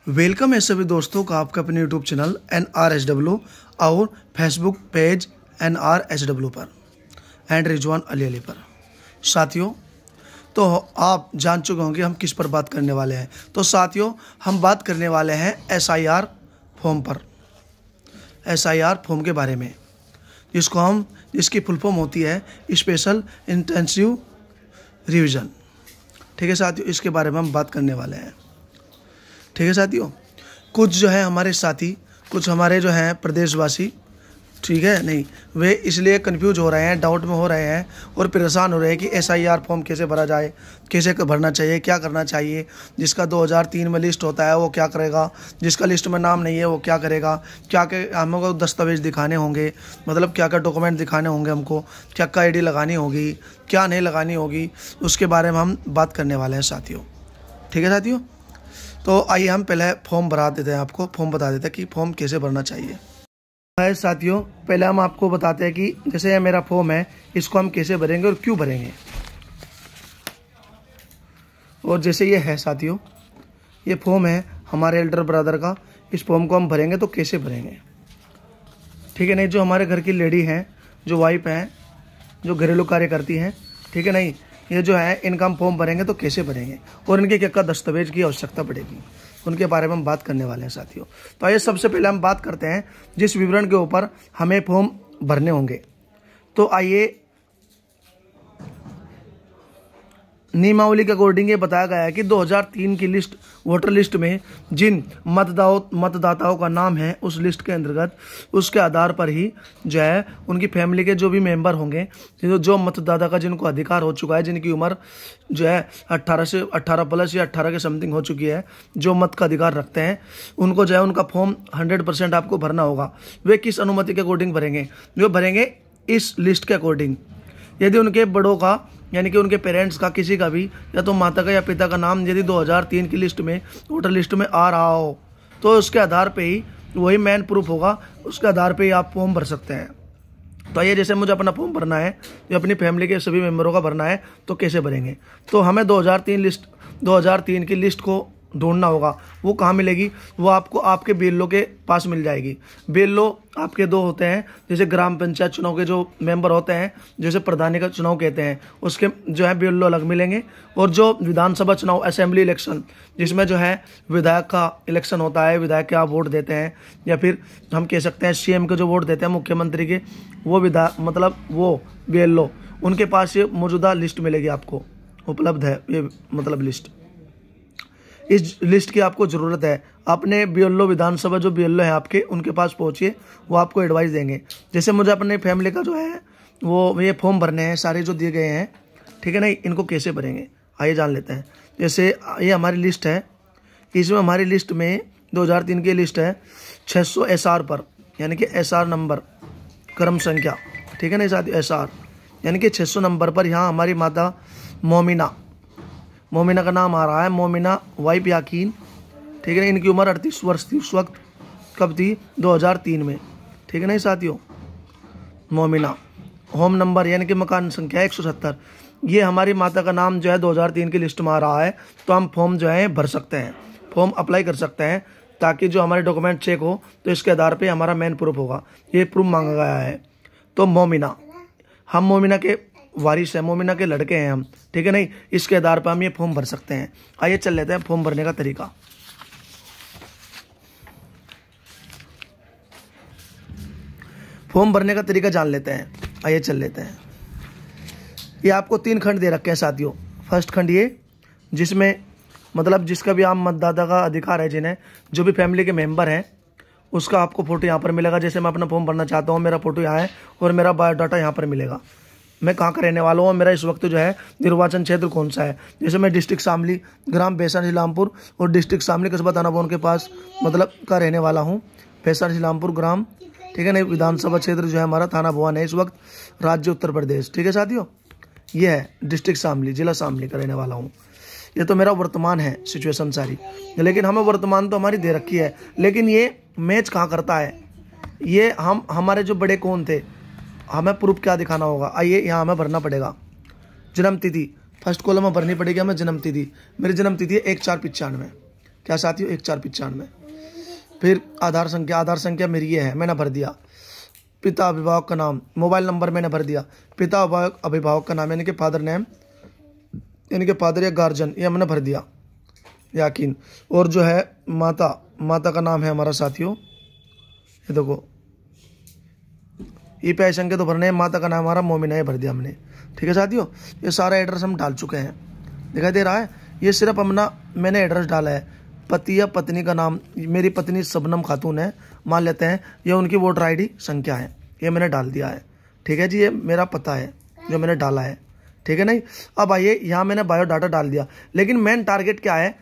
Welcome है सभी दोस्तों का आपका अपने यूट्यूब चैनल NRSW और फेसबुक पेज NRSW पर एंड रिजवान अली पर। साथियों, तो आप जान चुके होंगे हम किस पर बात करने वाले हैं। तो साथियों, हम बात करने वाले हैं SIR फॉर्म पर, SIR फॉर्म के बारे में, जिसकी फुल फॉर्म होती है स्पेशल इंटेंसिव रिवीजन। ठीक है साथियों, इसके बारे में हम बात करने वाले हैं। ठीक है साथियों, कुछ जो है हमारे साथी, कुछ हमारे जो हैं प्रदेशवासी, ठीक है नहीं, वे इसलिए कंफ्यूज हो रहे हैं, डाउट में हो रहे हैं और परेशान हो रहे हैं कि SIR फॉर्म कैसे भरा जाए, कैसे भरना चाहिए, क्या करना चाहिए। जिसका 2003 में लिस्ट होता है वो क्या करेगा, जिसका लिस्ट में नाम नहीं है वो क्या करेगा, क्या क्या हमको दस्तावेज दिखाने होंगे, मतलब क्या क्या डॉक्यूमेंट दिखाने होंगे हमको, क्या क्या ID लगानी होगी, क्या नहीं लगानी होगी, उसके बारे में हम बात करने वाले हैं साथियों। ठीक है साथियों, तो आइए हम पहले फॉर्म भरा देते हैं, आपको फॉर्म बता देते हैं कि फॉर्म कैसे भरना चाहिए। है साथियों, पहले हम आपको बताते हैं कि जैसे ये मेरा फॉर्म है, इसको हम कैसे भरेंगे और क्यों भरेंगे। और जैसे ये है साथियों, ये फॉर्म है हमारे एल्डर ब्रदर का, इस फॉर्म को हम भरेंगे तो कैसे भरेंगे। ठीक है नहीं, जो हमारे घर की लेडी हैं, जो वाइफ हैं, जो घरेलू कार्य करती हैं, ठीक है नहीं, ये जो है इनका हम फॉर्म भरेंगे तो कैसे भरेंगे और इनके क्या क्या दस्तावेज की आवश्यकता पड़ेगी, उनके बारे में हम बात करने वाले हैं साथियों। तो आइए सबसे पहले हम बात करते हैं जिस विवरण के ऊपर हमें फॉर्म भरने होंगे। तो आइए, नियमावली के अकॉर्डिंग ये बताया गया है कि 2003 की लिस्ट, वोटर लिस्ट में जिन मतदाताओं का नाम है उस लिस्ट के अंतर्गत, उसके आधार पर ही जो है उनकी फैमिली के जो भी मेंबर होंगे, जो मतदाता का जिनको अधिकार हो चुका है, जिनकी उम्र जो है 18 प्लस या 18 के समथिंग हो चुकी है, जो मत का अधिकार रखते हैं, उनको जो है उनका फॉर्म 100% आपको भरना होगा। वे किस अनुमति के अकॉर्डिंग भरेंगे? वे भरेंगे इस लिस्ट के अकॉर्डिंग। यदि उनके बड़ों का, यानी कि उनके पेरेंट्स का, किसी का भी, या तो माता का या पिता का नाम यदि 2003 की लिस्ट में, वोटर लिस्ट में आ रहा हो, तो उसके आधार पे ही वही मेन प्रूफ होगा, उसके आधार पे ही आप फॉर्म भर सकते हैं। तो ये जैसे मुझे अपना फॉर्म भरना है, जो अपनी फैमिली के सभी मेंबरों का भरना है, तो कैसे भरेंगे? तो हमें 2003 की लिस्ट को ढूंढना होगा। वो कहाँ मिलेगी? वो आपको आपके BLO के पास मिल जाएगी। BLO आपके दो होते हैं, जैसे ग्राम पंचायत चुनाव के जो मेंबर होते हैं, जैसे प्रधानी का चुनाव कहते हैं, उसके जो है BLO अलग मिलेंगे। और जो विधानसभा चुनाव, असेंबली इलेक्शन, जिसमें जो है विधायक का इलेक्शन होता है, विधायक के आप वोट देते हैं, या फिर हम कह सकते हैं CM के जो वोट देते हैं, मुख्यमंत्री के, वो मतलब वो BLO, उनके पास ये मौजूदा लिस्ट मिलेगी, आपको उपलब्ध है ये मतलब लिस्ट। इस लिस्ट की आपको ज़रूरत है। अपने BLO, विधानसभा जो BLO है आपके, उनके पास पहुंचिए, वो आपको एडवाइस देंगे। जैसे मुझे अपने फैमिली का जो है वो ये फॉर्म भरने हैं, सारे जो दिए गए हैं, ठीक है नहीं, इनको कैसे भरेंगे आइए जान लेते हैं। जैसे ये हमारी लिस्ट है, इसमें हमारी लिस्ट में 2003 की लिस्ट है 600 SR पर, यानी कि SR नंबर, क्रम संख्या, ठीक है नहीं साथियों, SR यानी कि 600 नंबर पर यहाँ हमारी माता मोमिना का नाम आ रहा है, मोमिना वाइफ याकीन, ठीक है ना। इनकी उम्र 38 वर्ष थी उस वक्त, कब थी? 2003 में, ठीक है ना साथियों। मोमिना, होम नंबर यानी कि मकान संख्या 170। ये हमारी माता का नाम जो है 2003 की लिस्ट में आ रहा है, तो हम फॉर्म जो है भर सकते हैं, फॉर्म अप्लाई कर सकते हैं, ताकि जो हमारे डॉक्यूमेंट चेक हो, तो इसके आधार पर हमारा मेन प्रूफ होगा, ये प्रूफ मांगा गया है। तो मोमिना, हम मोमिना के वारिस है, मोमिना के लड़के हैं हम, ठीक है नहीं, इसके आधार पर हम ये फॉर्म भर सकते हैं। आइए चल लेते हैं फॉर्म भरने का तरीका। फॉर्म भरने का तरीका जान लेते हैं, आइए चल लेते हैं। ये आपको 3 खंड दे रखे हैं साथियों। फर्स्ट खंड ये, जिसमें मतलब जिसका भी आम मतदाता का अधिकार है, जिन्हें जो भी फैमिली के मेंबर हैं, उसका आपको फोटो यहाँ पर मिलेगा। जैसे मैं अपना फॉर्म भरना चाहता हूँ, मेरा फोटो यहाँ है और मेरा बायोडाटा यहाँ पर मिलेगा, मैं कहाँ का रहने वाला हूँ, मेरा इस वक्त जो है निर्वाचन क्षेत्र कौन सा है। जैसे मैं डिस्ट्रिक्ट शामली, ग्राम भैंसार इस्लामपुर और डिस्ट्रिक्ट शामली, कस्बा थाना भवन के पास मतलब का रहने वाला हूँ, भैंसार इस्लामपुर ग्राम, ठीक है ना। विधानसभा क्षेत्र जो है हमारा थाना भवन है इस वक्त, राज्य उत्तर प्रदेश, ठीक है साथियों। ये है डिस्ट्रिक्ट शामली, जिला शामली का रहने वाला हूँ। ये तो मेरा वर्तमान है सिचुएशन सारी, लेकिन हमें वर्तमान तो हमारी दे रखी है, लेकिन ये मैच कहाँ करता है, ये हमारे जो बड़े कौन थे, हमें प्रूफ क्या दिखाना होगा। आइए यहाँ हमें भरना पड़ेगा जन्म तिथि, फर्स्ट कॉलम में भरनी पड़ेगी हमें जन्म तिथि। मेरी जन्म तिथि है 1/4/95, क्या साथियों, 1495। फिर आधार संख्या मेरी ये है, मैंने भर दिया। पिता अभिभावक का नाम, मोबाइल नंबर मैंने भर दिया। पिता अभिभावक का नाम यानी कि फादर नेम, यानी कि फादर या गार्जियन, ये हमने भर दिया याकीन। और जो है माता का नाम है हमारा साथियों, ये देखो ईपीआई संख्या तो भरने है, माता का नाम हमारा मोमिना, ये भर दिया हमने। ठीक है साथियों, ये सारा एड्रेस हम डाल चुके हैं, दिखाई दे रहा है। ये सिर्फ मैंने एड्रेस डाला है। पति या पत्नी का नाम, मेरी पत्नी शबनम खातून है मान लेते हैं, ये उनकी वोटर आईडी संख्या है, ये मैंने डाल दिया है। ठीक है जी, ये मेरा पता है जो मैंने डाला है। ठीक है नहीं, अब आइए यहाँ मैंने बायोडाटा डाल दिया, लेकिन मेन टारगेट क्या है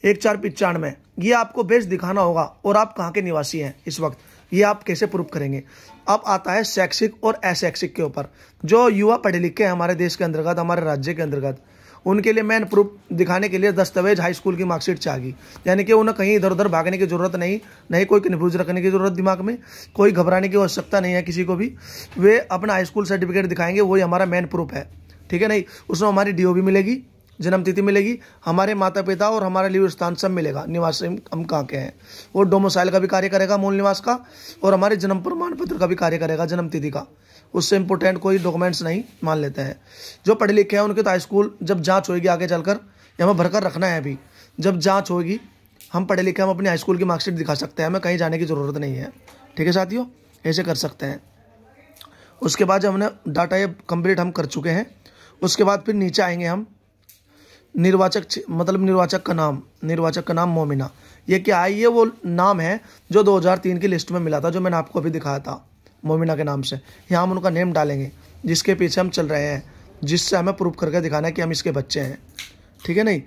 1495, ये आपको बेस दिखाना होगा और आप कहाँ के निवासी हैं इस वक्त, ये आप कैसे प्रूफ करेंगे। अब आता है शैक्षिक और अशैक्षिक के ऊपर। जो युवा पढ़े लिखे हैं हमारे देश के अंतर्गत, हमारे राज्य के अंतर्गत, उनके लिए मेन प्रूफ दिखाने के लिए दस्तावेज हाई स्कूल की मार्कशीट चाहिए, यानी कि उन्हें कहीं इधर उधर भागने की जरूरत नहीं कोई कन्फ्यूज रखने की जरूरत दिमाग में, कोई घबराने की आवश्यकता नहीं है किसी को भी। वे अपना हाई स्कूल सर्टिफिकेट दिखाएंगे, वही हमारा मेन प्रूफ है। ठीक है नहीं, उसमें हमारी डीओ भी मिलेगी, जन्म तिथि मिलेगी, हमारे माता पिता और हमारा लिव स्थान सब मिलेगा, निवास हम कहाँ के हैं। और डोमिसाइल का भी कार्य करेगा, मूल निवास का, और हमारे जन्म प्रमाण पत्र का भी कार्य करेगा, जन्म तिथि का। उससे इंपोर्टेंट कोई डॉक्यूमेंट्स नहीं मान लेते हैं। जो पढ़े लिखे हैं उनके तो हाई स्कूल जब जांच होगी आगे चलकर, ये हमें भरकर रखना है अभी, जब जांच होगी हम पढ़े लिखे हम अपनी हाई स्कूल की मार्कशीट दिखा सकते हैं, हमें कहीं जाने की ज़रूरत नहीं है। ठीक है साथियों, ऐसे कर सकते हैं। उसके बाद जब हमने डाटा ये कंप्लीट हम कर चुके हैं, उसके बाद फिर नीचे आएंगे हम, निर्वाचक का नाम मोमिना। ये क्या है, ये वो नाम है जो 2003 की लिस्ट में मिला था, जो मैंने आपको अभी दिखाया था मोमिना के नाम से। यहाँ हम उनका नेम डालेंगे जिसके पीछे हम चल रहे हैं, जिससे हमें प्रूफ करके दिखाना है कि हम इसके बच्चे हैं। ठीक है नहीं,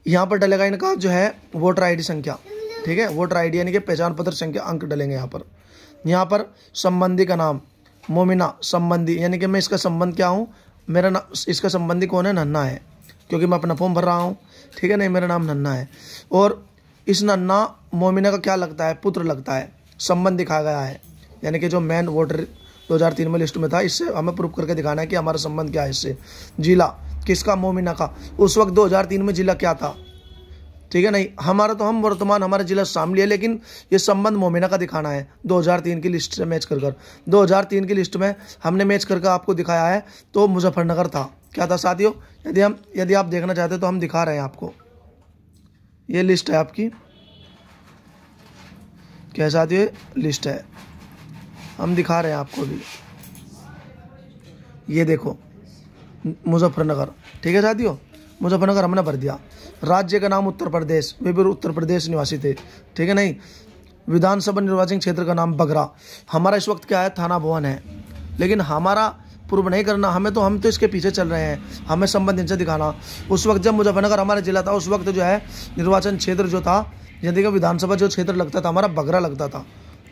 यहाँ पर डलेगा इनका जो है वोटर आईडी संख्या। ठीक है, वोटर आईडी यानी कि पहचान पत्र संख्या, अंक डलेंगे यहाँ पर संबंधी का नाम मोमिना संबंधी, यानी कि मैं इसका संबंध क्या हूँ, मेरा नाम, इसका संबंधी कौन है, नन्ना है, क्योंकि मैं अपना फॉर्म भर रहा हूँ। ठीक है नहीं, मेरा नाम नन्ना है। और इस नन्ना मोमिना का क्या लगता है, पुत्र लगता है, संबंध दिखाया गया है, यानी कि जो मेन वोटर 2003 में लिस्ट में था, इससे हमें प्रूफ करके दिखाना है कि हमारा संबंध क्या है इससे। जिला किसका, मोमिना का। उस वक्त 2003 में जिला क्या था, ठीक है नहीं, हमारा तो हम वर्तमान हमारा जिला शामली है, लेकिन ये संबंध मोमिना का दिखाना है 2003 की लिस्ट से मैच कर 2003 की लिस्ट में हमने मैच करके आपको दिखाया है, तो मुजफ्फरनगर था। क्या था साथियों, यदि आप देखना चाहते तो हम दिखा रहे हैं आपको, ये लिस्ट है आपकी, क्या साथियों, लिस्ट है, हम दिखा रहे हैं आपको भी, ये देखो मुजफ्फरनगर। ठीक है साथियों, मुजफ्फरनगर हमने भर दिया। राज्य का नाम उत्तर प्रदेश, वे भी उत्तर प्रदेश निवासी थे। ठीक है नहीं, विधानसभा निर्वाचन क्षेत्र का नाम बगरा। हमारा इस वक्त क्या है, थाना भवन है, लेकिन हमारा प्रूव नहीं करना, हम तो इसके पीछे चल रहे हैं, हमें संबंध इनसे दिखाना। उस वक्त जब मुजफ्फरनगर हमारा जिला था, उस वक्त जो है निर्वाचन क्षेत्र जो था, यदि का विधानसभा जो क्षेत्र लगता था हमारा बगरा लगता था,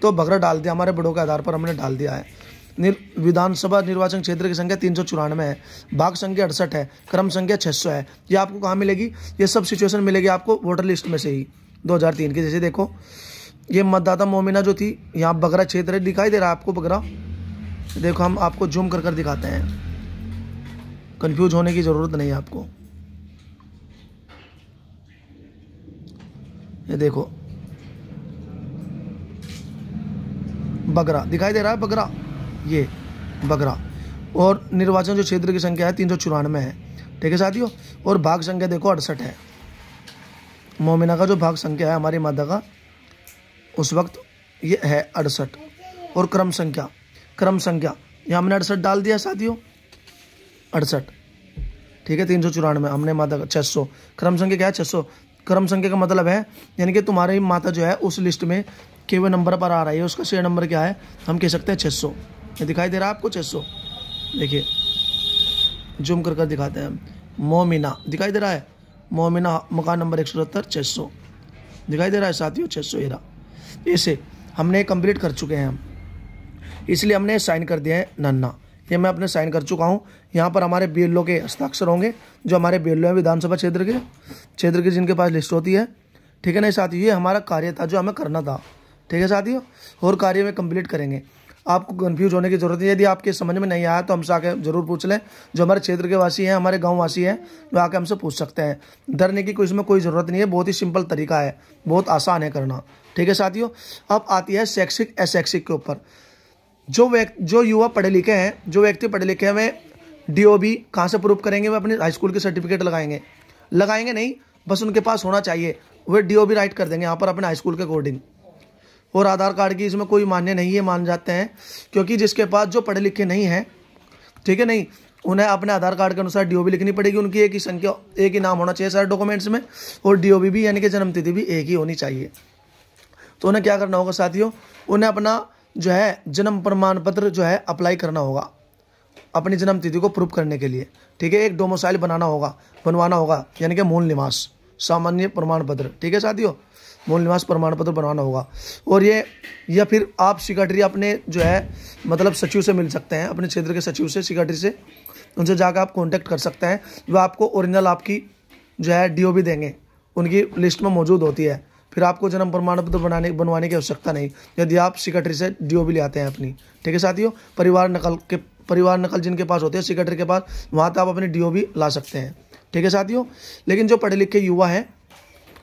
तो बगरा डाल दिया, हमारे बड़ों के आधार पर हमने डाल दिया है। विधानसभा निर्वाचन क्षेत्र की संख्या 394 है, भाग संख्या 68 है, क्रम संख्या 600 है। ये आपको कहाँ मिलेगी, ये सब सिचुएशन मिलेगी आपको वोटर लिस्ट में से ही 2003 की। जैसे देखो ये मतदाता मोमिना जो थी, यहाँ बगरा क्षेत्र दिखाई दे रहा है आपको, बगरा देखो, हम आपको जूम कर दिखाते हैं, कंफ्यूज होने की जरूरत नहीं है आपको। ये देखो बगरा दिखाई दे रहा है, बगरा, ये बगरा, और निर्वाचन जो क्षेत्र की संख्या है 394 है। ठीक है साथियों, और भाग संख्या देखो 68 है, मोमिना का जो भाग संख्या है हमारी माता का उस वक्त ये है 68। और क्रम संख्या यहाँ हमने 68 डाल दिया साथियों, 68। ठीक है, 394 हमने माता का 600, क्रम संख्या क्या है, 600। क्रम संख्या का मतलब है यानी कि तुम्हारी माता जो है उस लिस्ट में केवल नंबर पर आ रही है, उसका शेयर नंबर क्या है, हम कह सकते हैं 600। ये दिखाई दे रहा है आपको 600, देखिए जूम कर दिखाते हैं हम। मोमिना दिखाई दे रहा है, मोमिना मकान नंबर 170 600 दिखाई दे रहा है साथियों, 600 ये रहा। ऐसे हमने कंप्लीट कर चुके हैं हम, इसलिए हमने साइन कर दिया है नन्ना, ये मैं अपने साइन कर चुका हूँ। यहाँ पर हमारे बीएलओ के हस्ताक्षर होंगे, जो हमारे बीएलओ हैं विधानसभा क्षेत्र के जिनके पास लिस्ट होती है। ठीक है ना साथियों, ये हमारा कार्य था जो हमें करना था। ठीक है साथियों, और कार्य में कंप्लीट करेंगे। आपको कंफ्यूज होने की जरूरत है। यदि आपके समझ में नहीं आया तो हमसे आके जरूर पूछ लें। जो हमारे क्षेत्र के वासी हैं, हमारे गाँव वासी हैं, वो आके हमसे पूछ सकते हैं। डरने की कोई इसमें कोई ज़रूरत नहीं है, बहुत ही सिंपल तरीका है, बहुत आसान है करना। ठीक है साथियों। अब आती है शैक्षिक अशैक्षिक के ऊपर। जो युवा पढ़े लिखे हैं, जो व्यक्ति पढ़े लिखे हैं, वे DOB कहाँ से प्रूव करेंगे? वे अपने हाई स्कूल के सर्टिफिकेट लगाएंगे नहीं, बस उनके पास होना चाहिए, वे DOB राइट कर देंगे यहाँ पर अपने हाई स्कूल के अकॉर्डिंग। और आधार कार्ड की इसमें कोई मान्य नहीं है, मान जाते हैं, क्योंकि जिसके पास जो पढ़े लिखे नहीं है, ठीक है नहीं, उन्हें अपने आधार कार्ड के अनुसार DOB लिखनी पड़ेगी। उनकी एक ही संख्या, एक ही नाम होना चाहिए सारे डॉक्यूमेंट्स में, और DOB भी यानी कि जन्म तिथि भी एक ही होनी चाहिए। तो उन्हें क्या करना होगा साथियों? उन्हें अपना जो है जन्म प्रमाण पत्र जो है अप्लाई करना होगा अपनी जन्म तिथि को प्रूफ करने के लिए। ठीक है, एक डोमिसाइल बनवाना होगा, यानी कि मूल निवास सामान्य प्रमाण पत्र। ठीक है साथियों, मूल निवास प्रमाण पत्र बनवाना होगा। और ये या फिर आप सेक्रेटरी अपने जो है मतलब सचिव से मिल सकते हैं, अपने क्षेत्र के सचिव से, सेक्रेटरी से, उनसे जाकर आप कांटेक्ट कर सकते हैं। वो आपको ओरिजिनल आपकी जो है DOB देंगे, उनकी लिस्ट में मौजूद होती है। फिर आपको जन्म प्रमाण पत्र बनवाने की आवश्यकता नहीं, यदि आप सेक्रेटरी से DOB ले आते हैं अपनी। ठीक है साथियों, परिवार नकल जिनके पास होते हैं सेक्रेटरी के पास, वहाँ तो आप अपनी DOB ला सकते हैं। ठीक है साथियों। लेकिन जो पढ़े लिखे युवा हैं,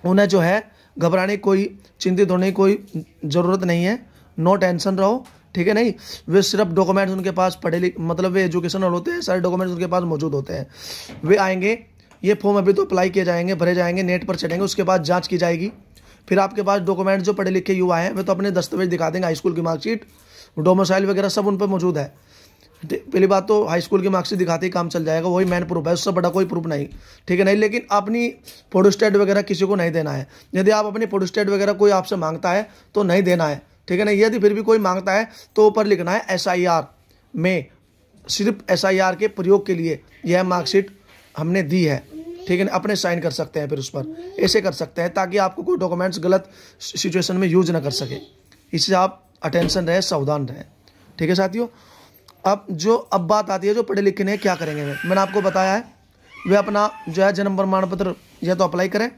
उन्हें जो है घबराने कोई, चिंतित होने की कोई ज़रूरत नहीं है। नो टेंशन रहो। ठीक है नहीं, वे सिर्फ डॉक्यूमेंट्स उनके पास मतलब वे एजुकेशनल होते हैं, सारे डॉक्यूमेंट्स उनके पास मौजूद होते हैं। वे आएंगे, ये फॉर्म अभी तो अप्लाई किए जाएंगे, भरे जाएंगे, नेट पर चढ़ेंगे, उसके बाद जांच की जाएगी। फिर आपके पास डॉक्यूमेंट जो पढ़े लिखे युवा हैं, वे तो अपने दस्तावेज दिखा देंगे, हाई स्कूल की मार्कशीट, डोमिसाइल वगैरह सब उन पर मौजूद है। पहली बात तो हाई स्कूल की मार्कशीट दिखाते ही काम चल जाएगा, वही मेन प्रूफ है, उससे बड़ा कोई प्रूफ नहीं। ठीक है नहीं, लेकिन अपनी फोटोस्टेट वगैरह किसी को नहीं देना है। यदि आप अपनी फोटोस्टेट वगैरह कोई आपसे मांगता है तो नहीं देना है। ठीक है नहीं, यदि फिर भी कोई मांगता है तो ऊपर लिखना है SIR में, सिर्फ SIR के प्रयोग के लिए यह मार्कशीट हमने दी है। ठीक है, अपने साइन कर सकते हैं, फिर उस पर ऐसे कर सकते हैं ताकि आपको कोई डॉक्यूमेंट्स गलत सिचुएशन में यूज ना कर सके। इससे आप अटेंशन रहे, सावधान रहें। ठीक है साथियों। अब बात आती है जो पढ़े लिखे नहीं क्या करेंगे। मैंने आपको बताया है, वे अपना जो है जन्म प्रमाण पत्र या तो अप्लाई करें,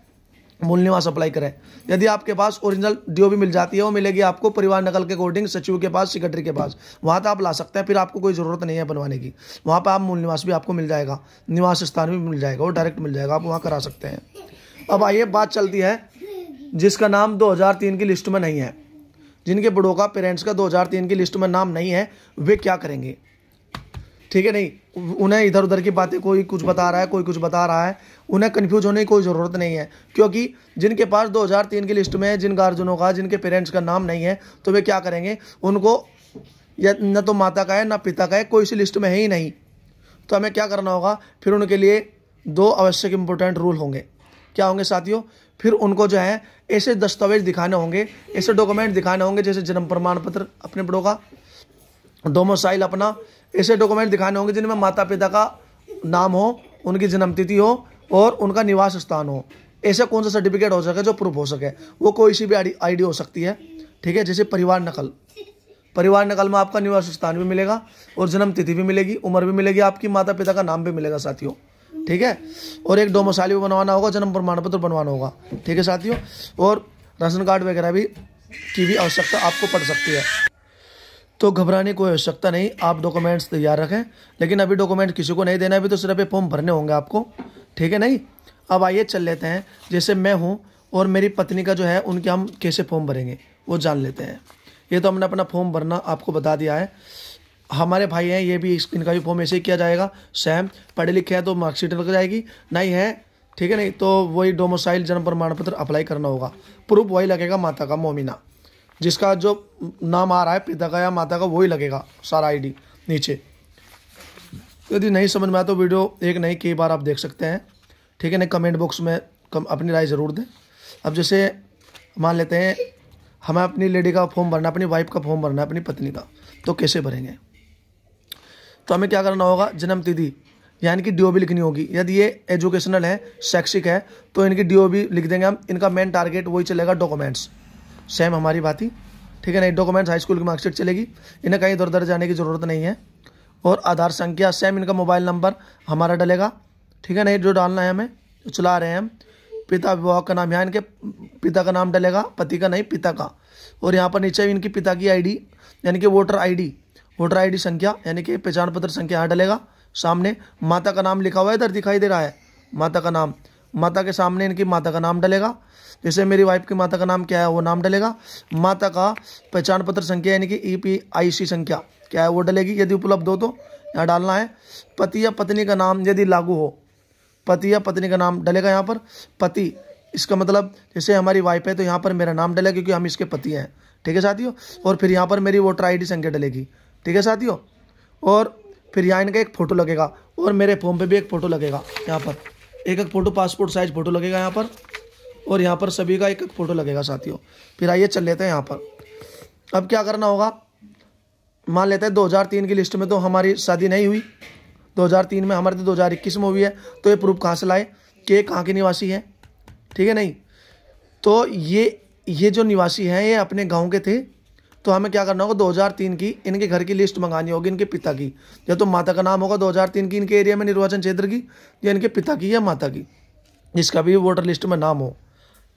मूल निवास अप्लाई करें। यदि आपके पास ओरिजिनल DOB मिल जाती है, वो मिलेगी आपको परिवार नकल के अकॉर्डिंग सचिव के पास, सेक्रेटरी के पास, वहाँ तो आप ला सकते हैं। फिर आपको कोई ज़रूरत नहीं है बनवाने की, वहाँ पर आप मूल निवास भी आपको मिल जाएगा, निवास स्थान भी मिल जाएगा, वो डायरेक्ट मिल जाएगा, आप वहाँ करा सकते हैं। अब आइए बात चलती है जिसका नाम 2003 की लिस्ट में नहीं है, जिनके बड़ों का, पेरेंट्स का 2003 की लिस्ट में नाम नहीं है, वे क्या करेंगे। ठीक है नहीं, उन्हें इधर उधर की बातें, कोई कुछ बता रहा है, कोई कुछ बता रहा है, उन्हें कंफ्यूज होने की कोई ज़रूरत नहीं है। क्योंकि जिनके पास 2003 की लिस्ट में है, जिन गार्जियनों का, जिनके पेरेंट्स का नाम नहीं है, तो वे क्या करेंगे, उनको न तो माता का है ना पिता का है, कोई सी लिस्ट में है ही नहीं। तो हमें क्या करना होगा, फिर उनके लिए 2 आवश्यक इंपॉर्टेंट रूल होंगे। क्या होंगे साथियों? फिर उनको जो है ऐसे दस्तावेज दिखाने होंगे, ऐसे डॉक्यूमेंट दिखाने होंगे, जैसे जन्म प्रमाण पत्र अपने बड़ों का, डोमिसाइल अपना, ऐसे डॉक्यूमेंट दिखाने होंगे जिनमें माता पिता का नाम हो, उनकी जन्मतिथि हो और उनका निवास स्थान हो। ऐसा कौन सा सर्टिफिकेट हो सके जो प्रूफ हो सके, वो कोई सी भी ID हो सकती है। ठीक है, जैसे परिवार नकल में आपका निवास स्थान भी मिलेगा और जन्म तिथि भी मिलेगी, उम्र भी मिलेगी, आपकी माता पिता का नाम भी मिलेगा साथियों। ठीक है, और एक डोमिसाइल भी बनवाना होगा, जन्म प्रमाण पत्र बनवाना होगा। ठीक है साथियों, और राशन कार्ड वगैरह की भी आवश्यकता आपको पड़ सकती है। तो घबराने की कोई आवश्यकता नहीं, आप डॉक्यूमेंट्स तैयार रखें। लेकिन अभी डॉक्यूमेंट किसी को नहीं देना, अभी तो सिर्फ ये फॉर्म भरने होंगे आपको। ठीक है नहीं, अब आइए चल लेते हैं, जैसे मैं हूँ और मेरी पत्नी का जो है, उनके हम कैसे फॉर्म भरेंगे वो जान लेते हैं। ये तो हमने अपना फॉर्म भरना आपको बता दिया है। हमारे भाई हैं, ये भी, इनका भी फॉर्म ऐसे ही किया जाएगा सेम। पढ़े लिखे हैं तो मार्कशीट लग जाएगी, नहीं है ठीक है नहीं तो वही डोमिसाइल जन्म प्रमाण पत्र अप्लाई करना होगा। प्रूफ वही लगेगा, माता का, मोमिना, जिसका जो नाम आ रहा है पिता का या माता का, वही लगेगा सारा ID नीचे। यदि नहीं समझ में आया तो वीडियो एक नहीं कई बार आप देख सकते हैं। ठीक है नहीं, कमेंट बॉक्स में अपनी राय ज़रूर दें। अब जैसे मान लेते हैं हमें अपनी लेडी का फॉर्म भरना, अपनी वाइफ का फॉर्म भरना है, अपनी पत्नी का, तो कैसे भरेंगे? तो हमें क्या करना होगा, जन्म तिथि यानी कि DOB लिखनी होगी। यदि ये एजुकेशनल है, शैक्षिक है, तो इनकी DOB लिख देंगे हम। इनका मेन टारगेट वही चलेगा, डॉक्यूमेंट्स सेम हमारी बात ही। ठीक है नहीं, डॉक्यूमेंट्स हाई स्कूल की मार्कशीट चलेगी, इन्हें कहीं इधर उधर जाने की ज़रूरत नहीं है। और आधार संख्या सेम, इनका मोबाइल नंबर हमारा डलेगा। ठीक है नहीं, जो डालना है हमें, जो चला रहे हैं हम। पिता विभाग का नाम, यहाँ इनके पिता का नाम डलेगा, पति का नहीं, पिता का। और यहाँ पर नीचे इनकी पिता की आईडी यानी कि वोटर आईडी संख्या यानी कि पहचान पत्र संख्या यहाँ डलेगा। सामने माता का नाम लिखा हुआ है, इधर दिखाई दे रहा है माता का नाम, माता के सामने इनकी माता का नाम डलेगा। जैसे मेरी वाइफ की माता का नाम क्या है वो नाम डलेगा। माता का पहचान पत्र संख्या यानी कि EPIC संख्या क्या है वो डलेगी, यदि उपलब्ध हो तो यहाँ डालना है। पति या पत्नी का नाम यदि लागू हो, पति या पत्नी का नाम डलेगा यहाँ पर। पति इसका मतलब जैसे हमारी वाइफ है तो यहाँ पर मेरा नाम डलेगा क्योंकि हम इसके पति हैं, ठीक है साथियों। और फिर यहाँ पर मेरी वोटर ID संख्या डलेगी, ठीक है साथियों। और फिर यहाँ इनका एक फ़ोटो लगेगा और मेरे फॉर्म पे भी एक फ़ोटो लगेगा। यहाँ पर एक फ़ोटो पासपोर्ट साइज फ़ोटो लगेगा यहाँ पर, और यहाँ पर सभी का एक फ़ोटो लगेगा साथियों। फिर आइए चल लेते हैं यहाँ पर। अब क्या करना होगा, मान लेते हैं 2003 की लिस्ट में तो हमारी शादी नहीं हुई, 2003 में हमारे तो 2021 में हुई है, तो ये प्रूफ कहाँ से लाए कि ये कहाँ के निवासी हैं, ठीक है नहीं। तो ये जो निवासी हैं ये अपने गांव के थे, तो हमें क्या करना होगा 2003 की इनके घर की लिस्ट मंगानी होगी, इनके पिता की। या तो माता का नाम होगा 2003 की इनके एरिया में निर्वाचन क्षेत्र की, या इनके पिता की या माता की, जिसका भी वोटर लिस्ट में नाम हो।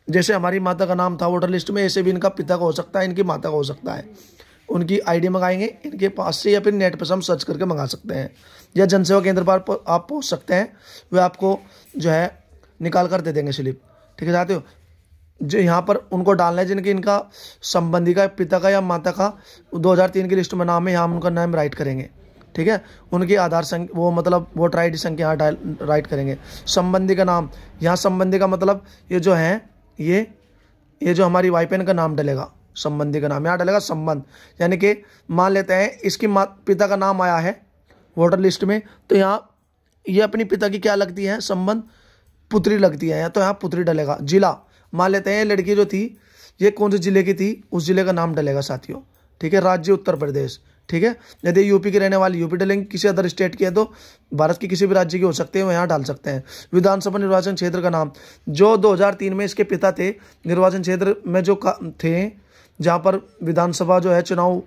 जैसे हमारी माता का नाम था वोटर लिस्ट में, ऐसे भी इनका पिता का हो सकता है, इनकी माता का हो सकता है। उनकी ID मंगाएंगे इनके पास से, या फिर नेट पर हम सर्च करके मंगा सकते हैं, या जनसेवा केंद्र पर आप पहुँच सकते हैं, वे आपको जो है निकाल कर दे देंगे स्लिप, ठीक है चाहते हो। जो यहाँ पर उनको डालना है जिनके इनका संबंधी का पिता का या माता का 2003 की लिस्ट में नाम है, यहाँ हम उनका नाम राइट करेंगे, ठीक है। उनकी आधार संख्या वो मतलब वोटर ID संख्या यहाँ राइट करेंगे। संबंधी का नाम, यहाँ संबंधी का मतलब ये जो है ये जो हमारी वाइफ है इनका नाम डलेगा, संबंधी का नाम यहाँ डलेगा संबंध। यानी कि मान लेते हैं इसकी पिता का नाम आया है वोटर लिस्ट में, तो यहाँ ये अपनी पिता की क्या लगती है, संबंध पुत्री लगती है, तो यहाँ पुत्री डलेगा। जिला मान लेते हैं लड़की जो थी ये कौन से जिले की थी, उस जिले का नाम डलेगा साथियों, ठीक है। राज्य उत्तर प्रदेश, ठीक है। यदि यूपी की रहने वाली यूपी डलेंगे, किसी अदर स्टेट की है तो भारत की किसी भी राज्य की हो सकते हैं, वो यहाँ डाल सकते हैं। विधानसभा निर्वाचन क्षेत्र का नाम, जो 2003 में इसके पिता थे निर्वाचन क्षेत्र में जो थे जहाँ पर विधानसभा जो है चुनाव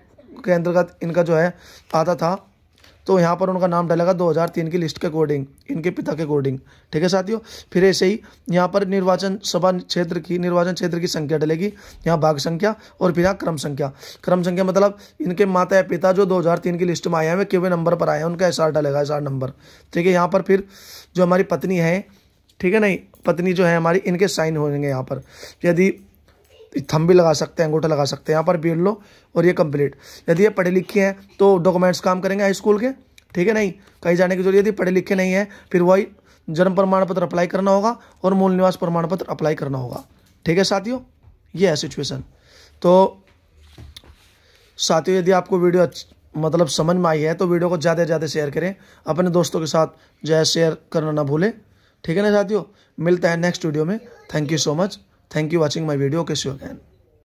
के अंतर्गत इनका जो है आता था, तो यहाँ पर उनका नाम डलेगा 2003 की लिस्ट के अकॉर्डिंग, इनके पिता के अकॉर्डिंग, ठीक है साथियों। फिर ऐसे ही यहाँ पर निर्वाचन क्षेत्र की संख्या डलेगी, यहाँ भाग संख्या, और फिर यहाँ क्रम संख्या मतलब इनके माता या पिता जो 2003 की लिस्ट में आए हैं वे कितने नंबर पर आए हैं, उनका SR डलेगा, SR नंबर, ठीक है। यहाँ पर फिर जो हमारी पत्नी है, ठीक है नहीं, पत्नी जो है हमारी, इनके साइन होंगे यहाँ पर। यदि थंब भी लगा सकते हैं, अंगूठा लगा सकते हैं, यहाँ पर बीड़ लो और ये कंप्लीट। यदि ये पढ़े लिखे हैं तो डॉक्यूमेंट्स काम करेंगे हाई स्कूल के, ठीक है नहीं, कहीं जाने की जरूरत। यदि पढ़े लिखे नहीं है फिर वही जन्म प्रमाण पत्र अप्लाई करना होगा और मूल निवास प्रमाण पत्र अप्लाई करना होगा, ठीक है साथियों। ये है सिचुएशन। तो साथियों यदि आपको वीडियो मतलब समझ में आई है तो वीडियो को ज़्यादा से ज़्यादा शेयर करें, अपने दोस्तों के साथ जो है शेयर करना ना भूलें, ठीक है ना साथियों। मिलता है नेक्स्ट वीडियो में। Thank you so much, thank you watching my video. कैसे हो गैन।